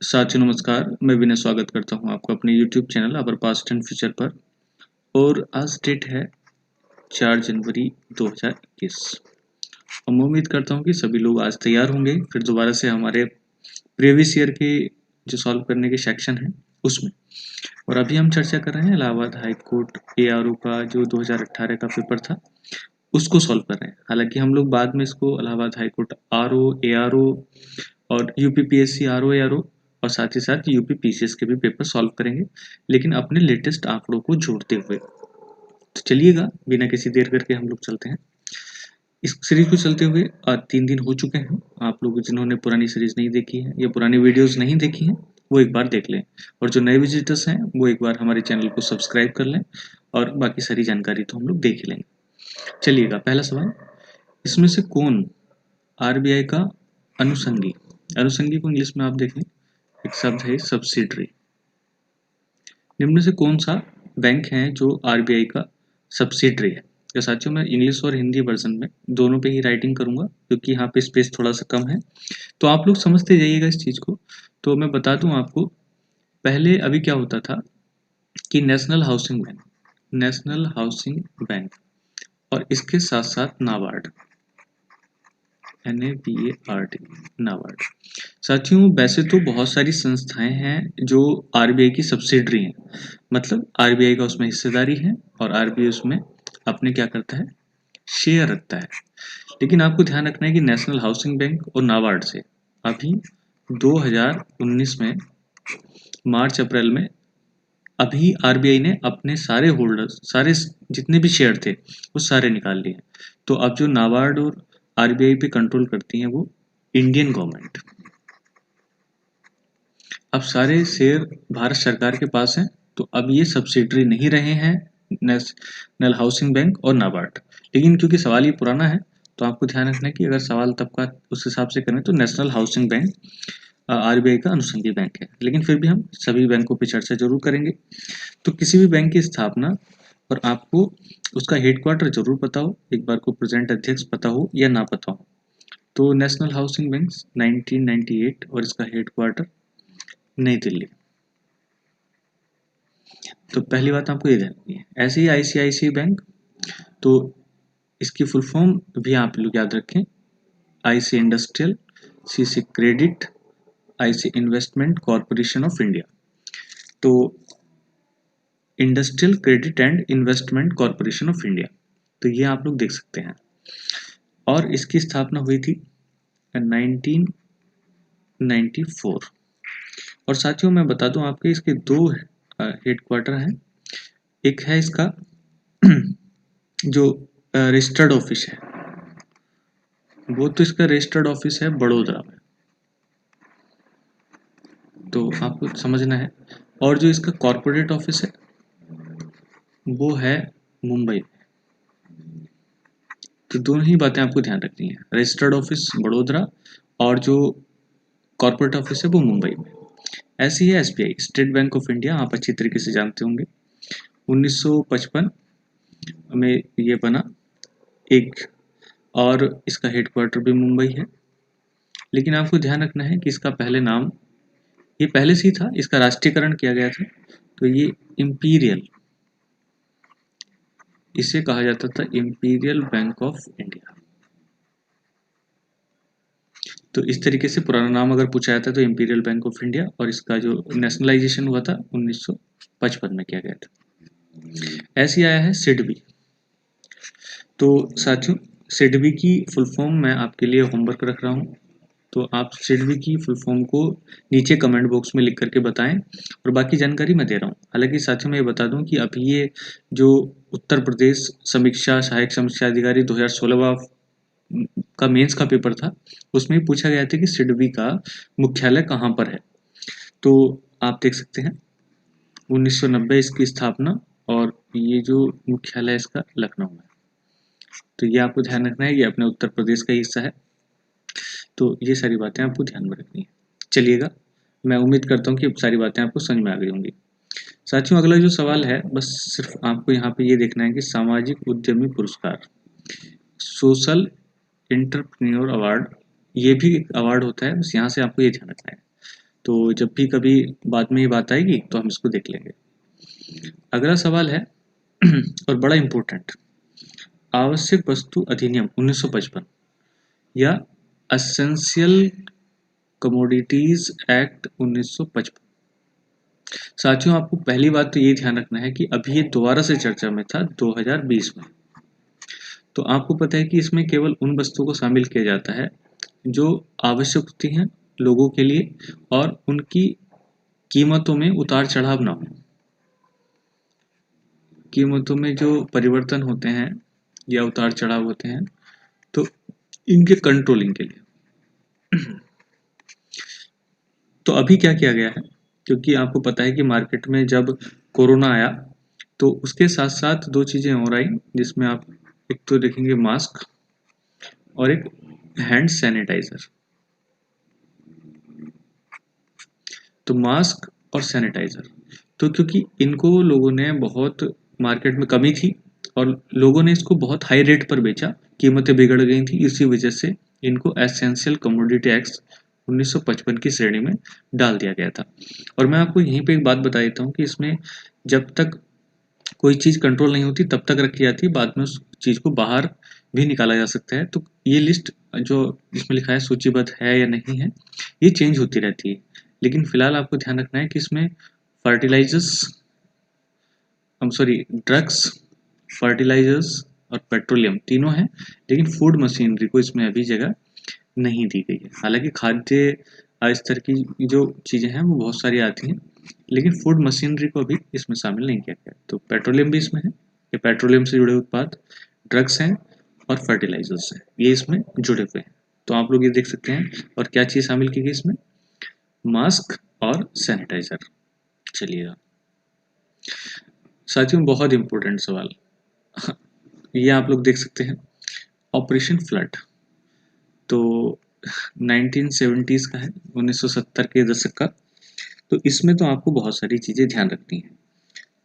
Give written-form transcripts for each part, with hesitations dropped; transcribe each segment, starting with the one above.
साथियों नमस्कार, मैं विनय स्वागत करता हूं आपको अपने YouTube channel our past and future पर। और आज डेट है 4 जनवरी 2021 और मैं उम्मीद करता हूं कि सभी लोग आज तैयार होंगे फिर दोबारा से हमारे प्रीवियस ईयर के जो सॉल्व करने के सेक्शन हैं उसमें। और अभी हम चर्चा कर रहे हैं इलाहाबाद हाई कोर्ट ARO का जो 2018 का पेपर था उसको सॉल्व कर रहे हैं। हालांकि हम लोग बाद में इसको Allahabad high court RO ARO और UPPSC RO ARO और साथ ही साथ UPPCS के भी पेपर सॉल्व करेंगे, लेकिन अपने लेटेस्ट आंकड़ों को जोड़ते हुए। तो चलिएगा बिना किसी देर करके हम लोग चलते हैं इस सीरीज को चलते हुए। 3 दिन हो चुके हैं। आप लोग जिन्होंने पुरानी सीरीज नहीं देखी है या पुरानी वीडियोस नहीं देखी हैं वो एक बार देख लें, और जो नए विजिटर्स हैं वो एक बार हमारे चैनल को सब्सक्राइब कर लें, और बाकी सारी जानकारी तो हम लोग देख ही लेंगे। चलिएगा, पहला सवाल, इसमें से कौन RBI का अनुषंगी अनुषंगी को इंग्लिश में आप देखें एक शब्द है सब्सिडरी। निम्न से कौन सा बैंक है जो RBI का सब्सिडरी है। तो साथियों मैं इंग्लिश और हिंदी वर्जन में दोनों पे ही राइटिंग करूंगा क्योंकि यहाँ पे स्पेस थोड़ा सा कम है, तो आप लोग समझते जाइएगा इस चीज़ को। तो मैं बता दूं आपको, पहले अभी क्या होता था कि नेशनल हाउसिंग बैंक और इसके साथ साथ नाबार्ड, NABARD, नाबार्ड। साथियों वैसे तो बहुत सारी संस्थाएं हैं जो RBI की सब्सिडरी हैं, मतलब RBI का उसमें हिस्सेदारी है और RBI उसमें अपने क्या करता है, शेयर रखता है। लेकिन आपको ध्यान रखना है कि नेशनल हाउसिंग बैंक और नाबार्ड से अभी 2019 में मार्च अप्रैल में अभी RBI ने अपने सारे होल्डर्स, सारे जितने भी शेयर थे वो सारे निकाल लिए। तो अब जो नाबार्ड और RBI पे कंट्रोल करती है वो इंडियन गवर्नमेंट। अब सारे शेयर भारत सरकार के पास हैं, तो अब ये सब्सिडरी नहीं रहे हैं नेशनल हाउसिंग बैंक और नाबार्ड। लेकिन क्योंकि सवाल ये पुराना है तो आपको ध्यान रखना है कि अगर सवाल तब का उस हिसाब से करें तो नेशनल हाउसिंग बैंक RBI का अनुषंगी बैंक है, लेकिन फिर भी हम सभी बैंकों पर चर्चा जरूर करेंगे। तो किसी भी बैंक की स्थापना और आपको उसका हेडक्वार्टर जरूर पता हो, एक बार को प्रेजेंट अध्यक्ष पता हो या ना पता हो। तो नेशनल हाउसिंग बैंक 1998 और इसका हेडक्वार्टर नई दिल्ली। तो पहली बात आपको ये ध्यान रखनी है। ऐसे ही ICICI बैंक, तो इसकी फुल फॉर्म भी आप लोग याद रखें, IC industrial, CC credit, IC investment corporation of India. तो industrial credit and investment corporation of India, तो ये आप लोग देख सकते हैं। और इसकी स्थापना हुई थी 1994। और साथियों मैं बता दूं आपके इसके दो हेडक्वार्टर हैं। एक है इसका जो रजिस्टर्ड ऑफिस है, वो तो इसका रजिस्टर्ड ऑफिस है बड़ोदरा में, तो आपको समझना है। और जो इसका कॉर्पोरेट ऑफिस है वो है मुंबई में। तो दोनों ही बातें आपको ध्यान रखनी है, रजिस्टर्ड ऑफिस बड़ोदरा और जो कॉर्पोरेट ऑफिस है वो मुंबई में। ऐसी है SBI, state bank of India, आप अच्छी तरीके से जानते होंगे। 1955 में ये बना एक, और इसका हेडक्वार्टर भी मुंबई है। लेकिन आपको ध्यान रखना है कि इसका पहले नाम, ये पहले से ही था, इसका राष्ट्रीयकरण किया गया था, तो ये इंपीरियल, इसे कहा जाता था इंपीरियल बैंक ऑफ इंडिया। तो इस तरीके से पुराना नाम अगर पूछा जाता है तो इंपीरियल बैंक ऑफ इंडिया, और इसका जो नेशनलाइजेशन हुआ था 1955 में किया गया था। ऐसे आया है सिडबी। तो साथियों सिडबी की फुल फॉर्म मैं आपके लिए होमवर्क रख रहा हूँ, तो आप सिडबी की फुल फॉर्म को नीचे कमेंट बॉक्स में लिख करके बताएं, और बाकी जानकारी मैं दे रहा हूँ। हालांकि साथियों मैं ये बता दूं कि अभी ये जो उत्तर प्रदेश समीक्षा सहायक समीक्षा अधिकारी 2016 का मेंस का पेपर था, उसमें पूछा गया था कि सिडबी का मुख्यालय कहाँ पर है। तो आप देख सकते हैं 1990 इसकी स्थापना, और ये जो मुख्यालय है इसका लखनऊ में। तो ये आपको ध्यान रखना है, ये अपने उत्तर प्रदेश का हिस्सा है। तो ये सारी बातें आपको ध्यान में रखनी है। चलिएगा, मैं उम्मीद करता हूँ कि सारी बातें आपको समझ में आ गई होंगी। साथियों अगला जो सवाल है, बस सिर्फ आपको यहाँ पे ये देखना है कि सामाजिक उद्यमी पुरस्कार, सोशल एंटरप्रेन्योर अवार्ड, ये भी एक अवार्ड होता है, बस यहाँ से आपको ये ध्यान रखना है। तो जब भी कभी बाद में ये बात आएगी तो हम इसको देख लेंगे। अगला सवाल है और बड़ा इम्पोर्टेंट, आवश्यक वस्तु अधिनियम 1955 या एसेंशियल कमोडिटीज एक्ट 1955। साथियों, आपको पहली बात तो ये ध्यान रखना है कि अभी ये दोबारा से चर्चा में था 2020 में। तो आपको पता है कि इसमें केवल उन वस्तुओं को शामिल किया जाता है जो आवश्यक होती हैं लोगों के लिए और उनकी कीमतों में उतार चढ़ाव ना हो। कीमतों में जो परिवर्तन होते हैं या उतार चढ़ाव होते हैं तो इनके कंट्रोलिंग के लिए। तो अभी क्या किया गया है, क्योंकि आपको पता है कि मार्केट में जब कोरोना आया तो उसके साथ साथ दो चीज़ें और आई, जिसमें आप एक तो देखेंगे मास्क और एक हैंड सैनिटाइजर। तो मास्क और सैनिटाइजर, तो क्योंकि इनको लोगों ने बहुत मार्केट में कमी थी और लोगों ने इसको बहुत हाई रेट पर बेचा, कीमतें बिगड़ गई थी, इसी वजह से इनको एसेंशियल कमोडिटी एक्ट 1955 की श्रेणी में डाल दिया गया था। और मैं आपको यहीं पे एक बात बता देता हूँ कि इसमें जब तक कोई चीज़ कंट्रोल नहीं होती तब तक रखी जाती है, बाद में उस चीज़ को बाहर भी निकाला जा सकता है। तो ये लिस्ट जो इसमें लिखा है सूचीबद्ध है या नहीं है, ये चेंज होती रहती है। लेकिन फिलहाल आपको ध्यान रखना है कि इसमें ड्रग्स, फर्टिलाइजर्स और पेट्रोलियम तीनों हैं, लेकिन फूड मशीनरी को इसमें अभी जगह नहीं दी गई है। हालांकि खाद्य स्तर की जो चीज़ें हैं वो बहुत सारी आती हैं, लेकिन फूड मशीनरी को अभी इसमें शामिल नहीं किया गया। तो पेट्रोलियम भी इसमें है, ये पेट्रोलियम से जुड़े उत्पाद, ड्रग्स हैं और फर्टिलाइजर्स हैं, ये इसमें जुड़े हुए हैं। तो आप लोग ये देख सकते हैं। और क्या चीज़ शामिल की गई इसमें, मास्क और सैनिटाइजर। चलिएगा साथियों, बहुत इंपॉर्टेंट सवाल ये आप लोग देख सकते हैं, ऑपरेशन फ्लड। तो 1970s का है, 1970 के दशक का। तो इसमें तो आपको बहुत सारी चीज़ें ध्यान रखनी है।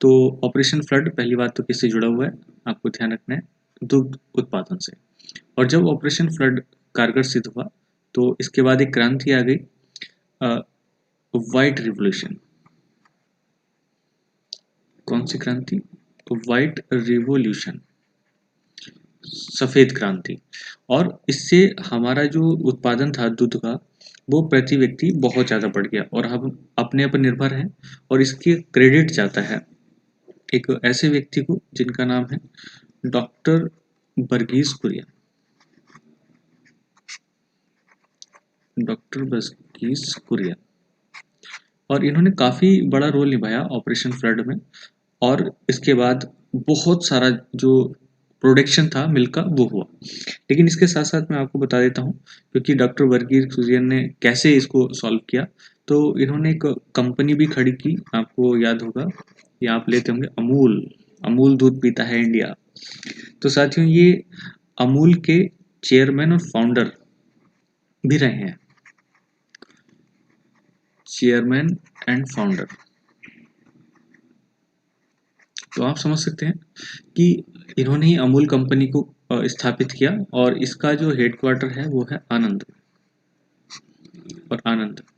तो ऑपरेशन फ्लड पहली बात तो किससे जुड़ा हुआ है, आपको ध्यान रखना है, दुग्ध उत्पादन से। और जब ऑपरेशन फ्लड कारगर सिद्ध हुआ तो इसके बाद एक क्रांति आ गई, व्हाइट रिवॉल्यूशन। कौन सी क्रांति, व्हाइट रिवॉल्यूशन, सफेद क्रांति। और इससे हमारा जो उत्पादन था दूध का, वो प्रति व्यक्ति बहुत ज़्यादा बढ़ गया और हम अपने पर निर्भर हैं। और इसके क्रेडिट जाता है एक ऐसे व्यक्ति को जिनका नाम है डॉक्टर वर्गीस कुरियन। डॉक्टर वर्गीस कुरियन, और इन्होंने काफ़ी बड़ा रोल निभाया ऑपरेशन फ्लड में। और इसके बाद बहुत सारा जो प्रोडक्शन था मिल्क का वो हुआ। लेकिन इसके साथ साथ मैं आपको बता देता हूँ, क्योंकि डॉक्टर वर्गीस कुरियन ने कैसे इसको सॉल्व किया, तो इन्होंने एक कंपनी भी खड़ी की, आपको याद होगा, ये आप लेते होंगे, अमूल। अमूल दूध पीता है इंडिया। तो साथियों, ये अमूल के चेयरमैन और फाउंडर भी रहे हैं, चेयरमैन एंड फाउंडर। तो आप समझ सकते हैं कि इन्होंने ही अमूल कंपनी को स्थापित किया और इसका जो हेडक्वार्टर है वो है आनंद,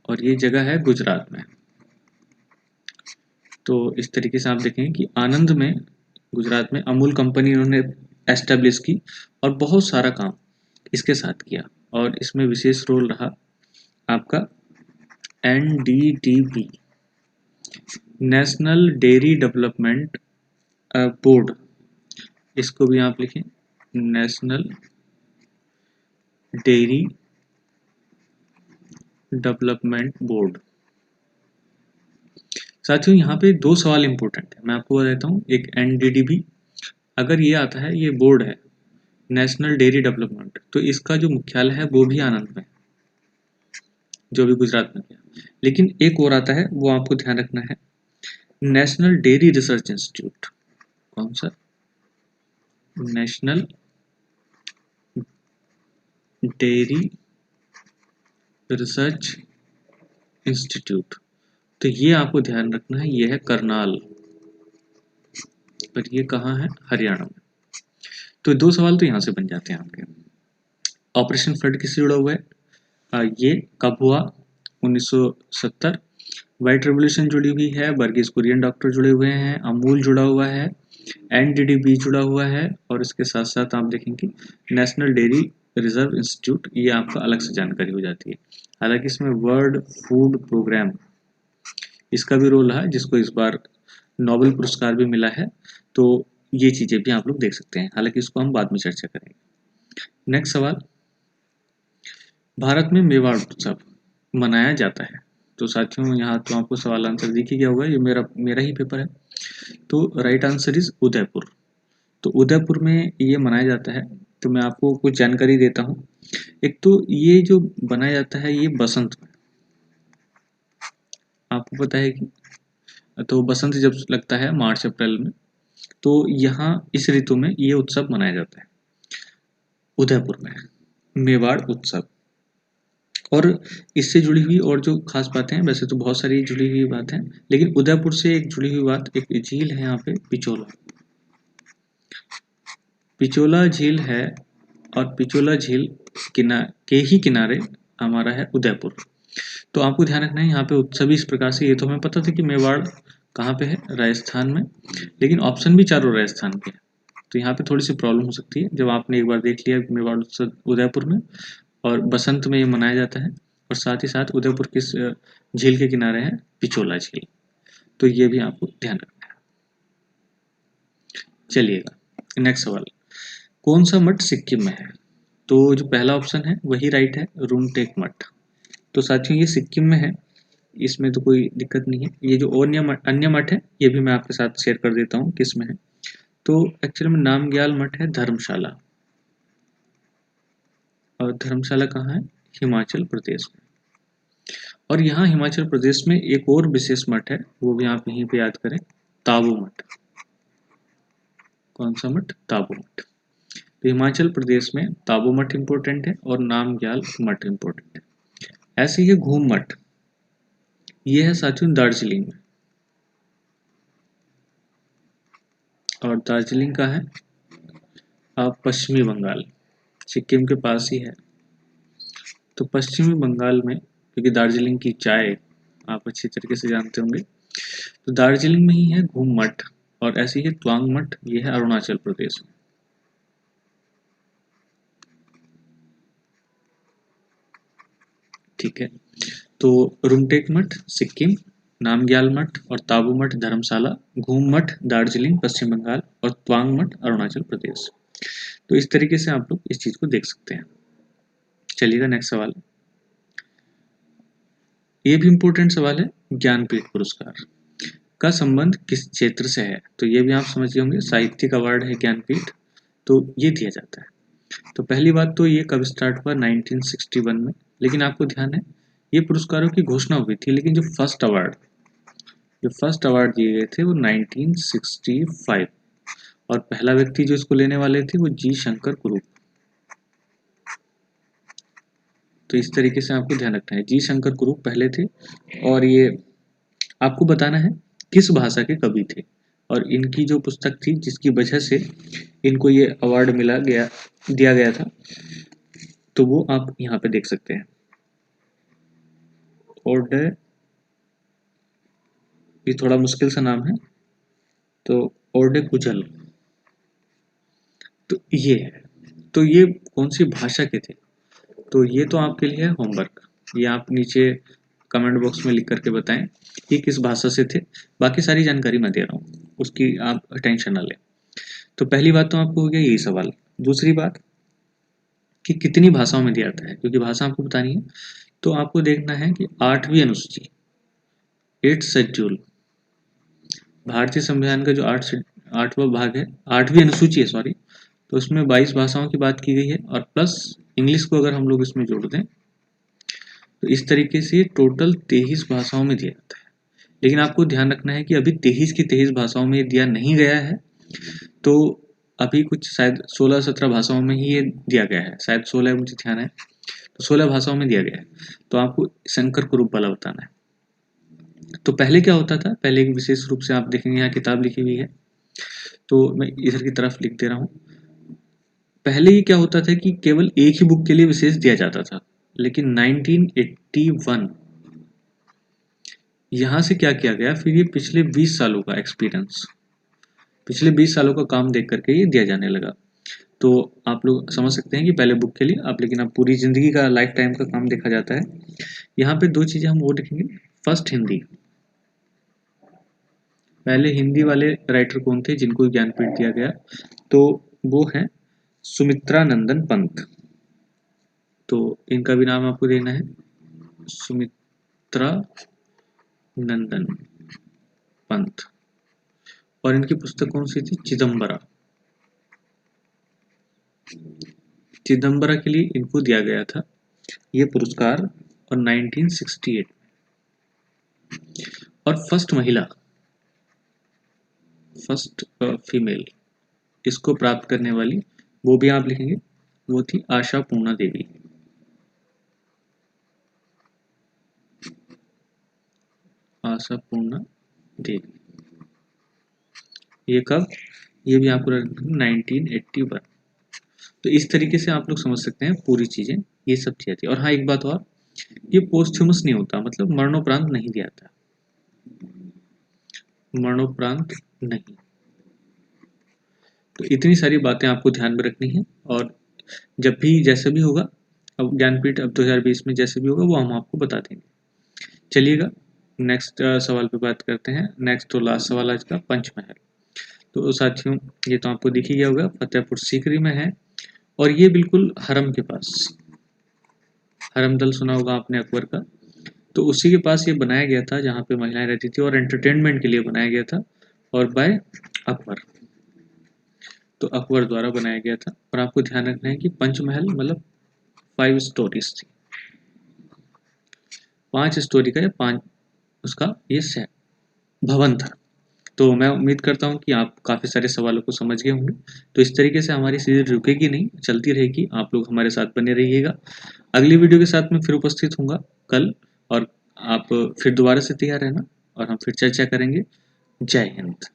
और ये जगह है गुजरात में। तो इस तरीके से आप देखेंगे कि आनंद में, गुजरात में अमूल कंपनी इन्होंने एस्टेब्लिश की और बहुत सारा काम इसके साथ किया। और इसमें विशेष रोल रहा आपका NDDB, national dairy development board. इसको भी आप लिखें, नेशनल डेयरी डेवलपमेंट बोर्ड। साथियों, यहाँ पे दो सवाल इंपॉर्टेंट है, मैं आपको बता देता हूँ। एक NDDB, अगर ये आता है, ये बोर्ड है नेशनल डेयरी डेवलपमेंट, तो इसका जो मुख्यालय है वो भी आनंद में, जो भी गुजरात में गया। लेकिन एक और आता है, वो आपको ध्यान रखना है, नेशनल डेयरी रिसर्च इंस्टीट्यूट। कौन सा, नेशनल डेयरी रिसर्च इंस्टीट्यूट। तो ये आपको ध्यान रखना है, ये है करनाल, पर ये कहाँ है, हरियाणा में। तो दो सवाल तो यहाँ से बन जाते हैं आपके। ऑपरेशन फ्लड किससे जुड़ा हुआ है, ये कब हुआ 1970। व्हाइट रेवोल्यूशन जुड़ी हुई है, वर्गीज कुरियन डॉक्टर जुड़े हुए हैं, अमूल जुड़ा हुआ है, एनडीडीबी जुड़ा हुआ है, और इसके साथ साथ आप देखेंगे नेशनल डेयरी रिजर्व इंस्टीट्यूट, ये आपका अलग से जानकारी हो जाती है। हालांकि इसमें वर्ल्ड फूड प्रोग्राम इसका भी रोल है, जिसको इस बार नोबेल पुरस्कार भी मिला है, तो ये चीजें भी आप लोग देख सकते हैं। हालांकि इसको हम बाद में चर्चा करेंगे। नेक्स्ट सवाल, भारत में मेवाड़ उत्सव मनाया जाता है। तो साथियों यहाँ तो आपको सवाल आंसर दिख ही गया होगा, ये मेरा ही पेपर है। तो राइट आंसर इज उदयपुर। तो उदयपुर में ये मनाया जाता है। तो मैं आपको कुछ जानकारी देता हूँ। एक तो ये जो बनाया जाता है ये बसंत में, आपको पता है कि तो बसंत जब लगता है मार्च अप्रैल में, तो यहाँ इस ऋतु में ये उत्सव मनाया जाता है उदयपुर में, मेवाड़ उत्सव। और इससे जुड़ी हुई और जो खास बातें हैं, वैसे तो बहुत सारी जुड़ी हुई बात हैं, लेकिन उदयपुर से एक जुड़ी हुई बात, एक झील है यहाँ पे पिचोला। पिचोला झील है, और पिचोला झील के ही किनारे हमारा है उदयपुर। तो आपको ध्यान रखना है यहाँ पे सभी इस प्रकार से, ये तो हमें पता था कि मेवाड़ कहाँ पे है, राजस्थान में, लेकिन ऑप्शन भी चारों राजस्थान के हैं। तो यहाँ पे थोड़ी सी प्रॉब्लम हो सकती है जब आपने एक बार देख लिया मेवाड़ उत्सव उदयपुर में, और बसंत में ये मनाया जाता है, और साथ ही साथ उदयपुर किस झील के किनारे है, पिचोला झील। तो ये भी आपको ध्यान रखना है। चलिएगा नेक्स्ट सवाल, कौन सा मठ सिक्किम में है? तो जो पहला ऑप्शन है वही राइट है, रुमटेक मठ। तो साथियों ये सिक्किम में है, इसमें तो कोई दिक्कत नहीं है। ये जो अन्य मठ है ये भी मैं आपके साथ शेयर कर देता हूँ किस में है। तो एक्चुअली में नामग्याल मठ है धर्मशाला, और धर्मशाला कहाँ है, हिमाचल प्रदेश में। और यहाँ हिमाचल प्रदेश में एक और विशेष मठ है, वो भी आप यहीं पे याद करें, ताबू मठ। कौन सा मठ, ताबू मठ। तो हिमाचल प्रदेश में ताबू मठ इम्पोर्टेंट है, और नामग्याल मठ इम्पोर्टेंट है। ऐसे ही घूम मठ, ये है साथियों दार्जिलिंग में, और दार्जिलिंग का है पश्चिमी बंगाल, सिक्किम के पास ही है। तो पश्चिमी बंगाल में, क्योंकि दार्जिलिंग की चाय आप अच्छी तरीके से जानते होंगे, तो दार्जिलिंग में ही है घूम मठ, और ऐसे ही त्वांग मठ, ये है अरुणाचल प्रदेश में। ठीक है, तो रुमटेक मठ सिक्किम, नामग्याल मठ और ताबू मठ धर्मशाला, घूम मठ दार्जिलिंग पश्चिम बंगाल, और त्वांग मठ अरुणाचल प्रदेश। तो इस तरीके से आप लोग इस चीज को देख सकते हैं। चलिएगा नेक्स्ट सवाल, ये भी इंपॉर्टेंट सवाल है, ज्ञानपीठ पुरस्कार का संबंध किस क्षेत्र से है? तो ये भी आप समझिए होंगे, साहित्यिक अवार्ड है ज्ञानपीठ, तो ये दिया जाता है। तो पहली बात तो ये कब स्टार्ट हुआ, 1961 में। लेकिन आपको ध्यान है ये पुरस्कारों की घोषणा हुई थी, लेकिन जो फर्स्ट अवार्ड दिए गए थे वो 1965, और पहला व्यक्ति जो इसको लेने वाले थे वो जी शंकर कुरूप। तो इस तरीके से आपको ध्यान रखना है, जी शंकर कुरूप पहले थे, और ये आपको बताना है किस भाषा के कवि थे, और इनकी जो पुस्तक थी जिसकी वजह से इनको ये अवार्ड दिया गया था, तो वो आप यहाँ पे देख सकते हैं। और ये थोड़ा मुश्किल सा नाम है, तो ओर्डे कुचल। तो ये है, तो ये कौन सी भाषा के थे? तो ये तो आपके लिए है होमवर्क, ये आप नीचे कमेंट बॉक्स में लिख करके बताएं कि किस भाषा से थे। बाकी सारी जानकारी मैं दे रहा हूँ, उसकी आप टेंशन ना लें। तो पहली बात तो आपको हो गया यही सवाल। दूसरी बात कि कितनी भाषाओं में दिया जाता है, क्योंकि भाषा आपको बतानी है। तो आपको देखना है कि 8वीं अनुसूची, 8th शेड्यूल, भारतीय संविधान का जो 8वां भाग है, 8वीं अनुसूची है सॉरी, तो उसमें 22 भाषाओं की बात की गई है, और प्लस इंग्लिश को अगर हम लोग इसमें जोड़ दें तो इस तरीके से टोटल 23 भाषाओं में दिया जाता है। लेकिन आपको ध्यान रखना है कि अभी 23 की 23 भाषाओं में दिया नहीं गया है, तो अभी कुछ शायद 16-17 भाषाओं में ही ये दिया गया है, शायद 16 मुझे ध्यान है, तो 16 भाषाओं में दिया गया है। तो आपको शंकर कुरूप वाला बताना है। तो पहले क्या होता था, पहले एक विशेष रूप से आप देखेंगे यहाँ किताब लिखी हुई है, तो मैं इधर की तरफ लिख दे रहा हूँ। पहले ये क्या होता था कि केवल एक ही बुक के लिए विशेष दिया जाता था, लेकिन 1981 यहाँ से क्या किया गया, फिर ये पिछले 20 सालों का एक्सपीरियंस, पिछले 20 सालों का काम देख करके ये दिया जाने लगा। तो आप लोग समझ सकते हैं कि पहले बुक के लिए आप, लेकिन अब पूरी ज़िंदगी का लाइफ टाइम का काम देखा जाता है। यहाँ पे 2 चीज़ें हम वो देखेंगे। फर्स्ट हिंदी, पहले हिंदी वाले राइटर कौन थे जिनको ज्ञानपीठ दिया गया, तो वो हैं सुमित्रा नंदन पंत। तो इनका भी नाम आपको देना है, सुमित्रा नंदन पंत। और इनकी पुस्तक कौन सी थी, चिदम्बरा। चिदम्बरा के लिए इनको दिया गया था ये पुरस्कार और 1968। और फर्स्ट महिला, फर्स्ट फीमेल इसको प्राप्त करने वाली, वो भी आप लिखेंगे, वो थी आशा पूर्णा देवी। आशा पूर्णा देवी, ये कब, ये भी आपको 1981। तो इस तरीके से आप लोग समझ सकते हैं पूरी चीजें, ये सब चीजें थी। और हाँ एक बात और, ये पोस्थ्यूमस नहीं होता, मतलब मरणोपरांत नहीं दिया था, मरणोपरांत नहीं। तो इतनी सारी बातें आपको ध्यान में रखनी है। और जब भी जैसे भी होगा, अब ज्ञानपीठ अब 2020 में जैसे भी होगा वो हम आपको बता देंगे। चलिएगा नेक्स्ट सवाल पे बात करते हैं। नेक्स्ट तो लास्ट सवाल आज का, पंचमहल। तो साथियों ये तो आपको दिख ही गया होगा, फतेहपुर सीकरी में है और ये बिल्कुल हरम के पास, हरमदल सुना होगा आपने अकबर का, तो उसी के पास ये बनाया गया था जहाँ पे महिलाएं रहती थी और एंटरटेनमेंट के लिए बनाया गया था, और बाय अकबर। तो अकबर द्वारा बनाया गया था। और आपको ध्यान रखना है कि पंचमहल मतलब 5 स्टोरीज थी, 5 स्टोरी का या 5 उसका ये सेट भवन था। तो मैं उम्मीद करता हूँ कि आप काफ़ी सारे सवालों को समझ गए होंगे। तो इस तरीके से हमारी सीरीज रुकेगी नहीं, चलती रहेगी। आप लोग हमारे साथ बने रहिएगा। अगली वीडियो के साथ मैं फिर उपस्थित होऊंगा कल, और आप फिर दोबारा से तैयार रहना और हम फिर चर्चा करेंगे। जय हिंद।